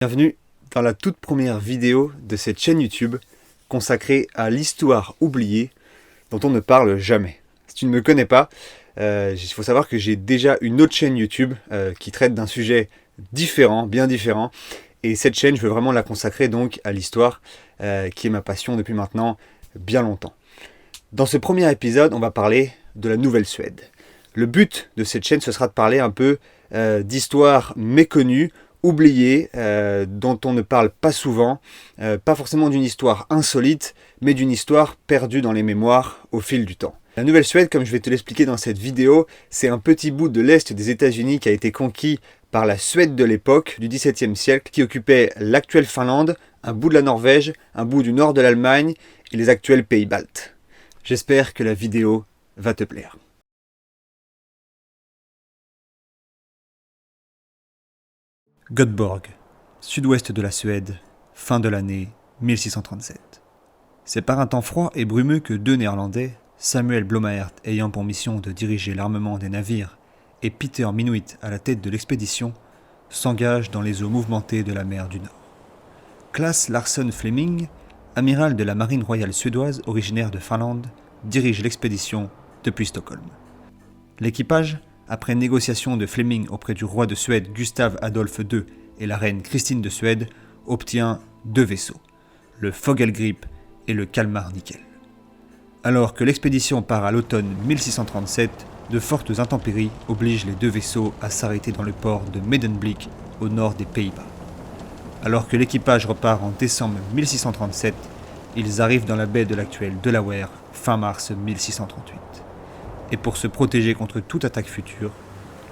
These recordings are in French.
Bienvenue dans la toute première vidéo de cette chaîne YouTube consacrée à l'histoire oubliée dont on ne parle jamais. Si tu ne me connais pas, il faut savoir que j'ai déjà une autre chaîne YouTube qui traite d'un sujet différent, bien différent. Et cette chaîne, je veux vraiment la consacrer donc à l'histoire qui est ma passion depuis maintenant bien longtemps. Dans ce premier épisode, on va parler de la Nouvelle-Suède. Le but de cette chaîne, ce sera de parler un peu d'histoire méconnue, oubliée, dont on ne parle pas souvent, pas forcément d'une histoire insolite, mais d'une histoire perdue dans les mémoires au fil du temps. La Nouvelle-Suède, comme je vais te l'expliquer dans cette vidéo, c'est un petit bout de l'Est des États-Unis qui a été conquis par la Suède de l'époque, du XVIIe siècle, qui occupait l'actuelle Finlande, un bout de la Norvège, un bout du nord de l'Allemagne et les actuels pays baltes. J'espère que la vidéo va te plaire. Göteborg, sud-ouest de la Suède, fin de l'année 1637. C'est par un temps froid et brumeux que deux Néerlandais, Samuel Bloemaert ayant pour mission de diriger l'armement des navires et Peter Minuit à la tête de l'expédition, s'engagent dans les eaux mouvementées de la mer du Nord. Claes Larsson Fleming, amiral de la marine royale suédoise originaire de Finlande, dirige l'expédition depuis Stockholm. L'équipage, après négociation de Fleming auprès du roi de Suède Gustave Adolphe II et la reine Christine de Suède, obtient deux vaisseaux, le Fogelgrip et le Kalmar Nyckel. Alors que l'expédition part à l'automne 1637, de fortes intempéries obligent les deux vaisseaux à s'arrêter dans le port de Medemblik, au nord des Pays-Bas. Alors que l'équipage repart en décembre 1637, ils arrivent dans la baie de l'actuelle Delaware fin mars 1638. Et pour se protéger contre toute attaque future,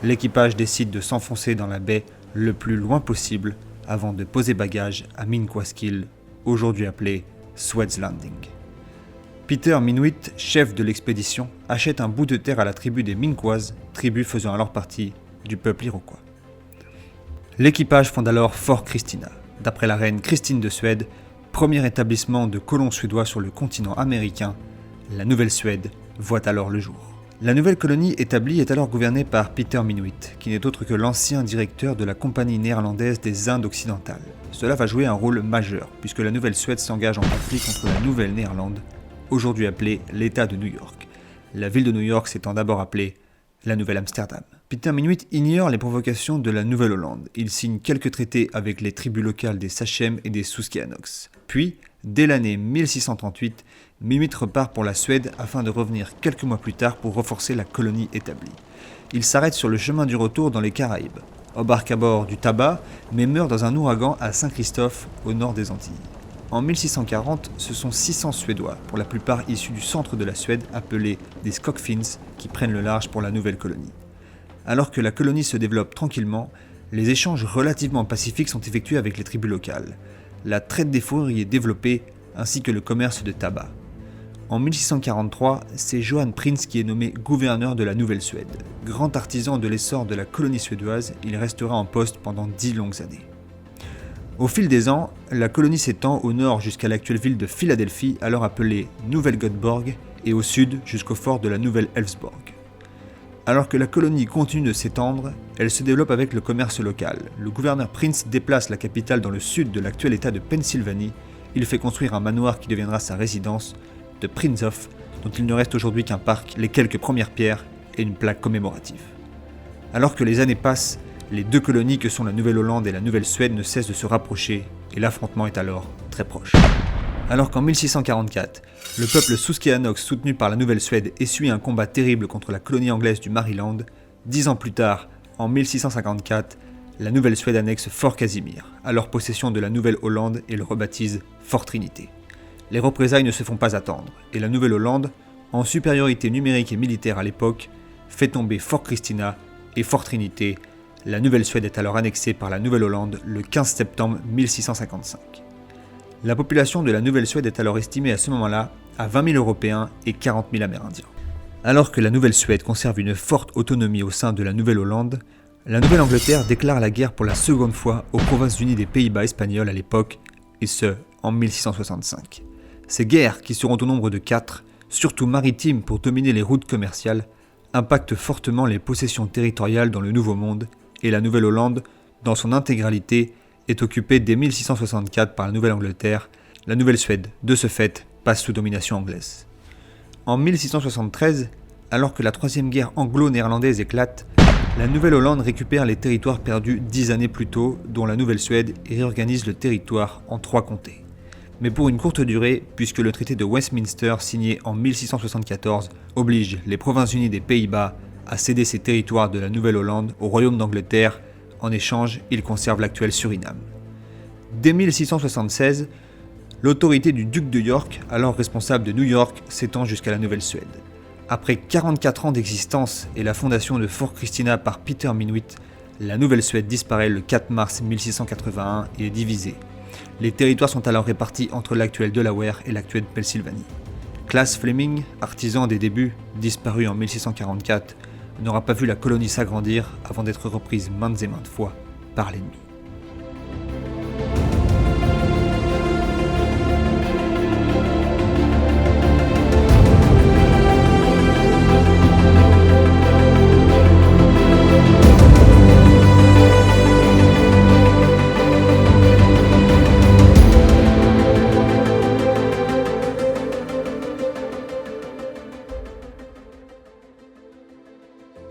l'équipage décide de s'enfoncer dans la baie le plus loin possible avant de poser bagage à Minquaskill, aujourd'hui appelé Swedes Landing. Peter Minuit, chef de l'expédition, achète un bout de terre à la tribu des Minquas, tribu faisant alors partie du peuple iroquois. L'équipage fonde alors Fort Christina, d'après la reine Christine de Suède, premier établissement de colons suédois sur le continent américain. La Nouvelle-Suède voit alors le jour. La nouvelle colonie établie est alors gouvernée par Peter Minuit, qui n'est autre que l'ancien directeur de la Compagnie néerlandaise des Indes occidentales. Cela va jouer un rôle majeur, puisque la Nouvelle-Suède s'engage en conflit contre la Nouvelle-Néerlande, aujourd'hui appelée l'État de New York. La ville de New York s'étant d'abord appelée la Nouvelle-Amsterdam. Peter Minuit ignore les provocations de la Nouvelle-Hollande. Il signe quelques traités avec les tribus locales des Sachem et des Susquehannocks. Puis, dès l'année 1638, Minuit repart pour la Suède afin de revenir quelques mois plus tard pour renforcer la colonie établie. Il s'arrête sur le chemin du retour dans les Caraïbes, embarque à bord du tabac, mais meurt dans un ouragan à Saint-Christophe, au nord des Antilles. En 1640, ce sont 600 Suédois, pour la plupart issus du centre de la Suède, appelés des Skogfinns, qui prennent le large pour la nouvelle colonie. Alors que la colonie se développe tranquillement, les échanges relativement pacifiques sont effectués avec les tribus locales. La traite des fourrures y est développée, ainsi que le commerce de tabac. En 1643, c'est Johan Prins qui est nommé gouverneur de la Nouvelle-Suède. Grand artisan de l'essor de la colonie suédoise, il restera en poste pendant 10 longues années. Au fil des ans, la colonie s'étend au nord jusqu'à l'actuelle ville de Philadelphie, alors appelée Nouvelle-Göteborg, et au sud jusqu'au fort de la Nouvelle-Elfsborg. Alors que la colonie continue de s'étendre, elle se développe avec le commerce local. Le gouverneur Prince déplace la capitale dans le sud de l'actuel état de Pennsylvanie. Il fait construire un manoir qui deviendra sa résidence, de Prinzhof, dont il ne reste aujourd'hui qu'un parc, les quelques premières pierres et une plaque commémorative. Alors que les années passent, les deux colonies que sont la Nouvelle-Hollande et la Nouvelle-Suède ne cessent de se rapprocher et l'affrontement est alors très proche. Alors qu'en 1644, le peuple Susquehannocks soutenu par la Nouvelle-Suède essuie un combat terrible contre la colonie anglaise du Maryland, 10 ans plus tard, en 1654, la Nouvelle-Suède annexe Fort Casimir, alors possession de la Nouvelle-Hollande et le rebaptise Fort Trinité. Les représailles ne se font pas attendre, et la Nouvelle-Hollande, en supériorité numérique et militaire à l'époque, fait tomber Fort Christina et Fort Trinité. La Nouvelle-Suède est alors annexée par la Nouvelle-Hollande le 15 septembre 1655. La population de la Nouvelle-Suède est alors estimée à ce moment-là à 20 000 Européens et 40 000 Amérindiens. Alors que la Nouvelle-Suède conserve une forte autonomie au sein de la Nouvelle-Hollande, la Nouvelle-Angleterre déclare la guerre pour la seconde fois aux Provinces-Unies des Pays-Bas espagnols à l'époque, et ce, en 1665. Ces guerres, qui seront au nombre de 4, surtout maritimes pour dominer les routes commerciales, impactent fortement les possessions territoriales dans le Nouveau Monde, et la Nouvelle-Hollande, dans son intégralité, est occupée dès 1664 par la Nouvelle-Angleterre. La Nouvelle-Suède, de ce fait, passe sous domination anglaise. En 1673, alors que la troisième guerre anglo-néerlandaise éclate, la Nouvelle-Hollande récupère les territoires perdus 10 années plus tôt, dont la Nouvelle-Suède, et réorganise le territoire en 3 comtés. Mais pour une courte durée, puisque le traité de Westminster, signé en 1674, oblige les Provinces-Unies des Pays-Bas à céder ces territoires de la Nouvelle-Hollande au Royaume d'Angleterre. En échange, ils conservent l'actuel Suriname. Dès 1676, l'autorité du duc de York, alors responsable de New York, s'étend jusqu'à la Nouvelle-Suède. Après 44 ans d'existence et la fondation de Fort Christina par Peter Minuit, la Nouvelle-Suède disparaît le 4 mars 1681 et est divisée. Les territoires sont alors répartis entre l'actuel Delaware et l'actuelle Pennsylvanie. Claes Fleming, artisan des débuts, disparu en 1644, n'aura pas vu la colonie s'agrandir avant d'être reprise maintes et maintes fois par l'ennemi.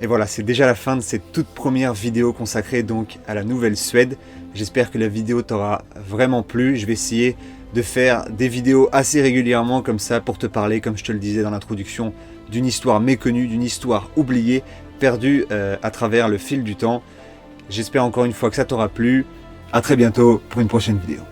Et voilà, c'est déjà la fin de cette toute première vidéo consacrée donc à la Nouvelle-Suède. J'espère que la vidéo t'aura vraiment plu. Je vais essayer de faire des vidéos assez régulièrement comme ça pour te parler, comme je te le disais dans l'introduction, d'une histoire méconnue, d'une histoire oubliée, perdue à travers le fil du temps. J'espère encore une fois que ça t'aura plu. À très bientôt pour une prochaine vidéo.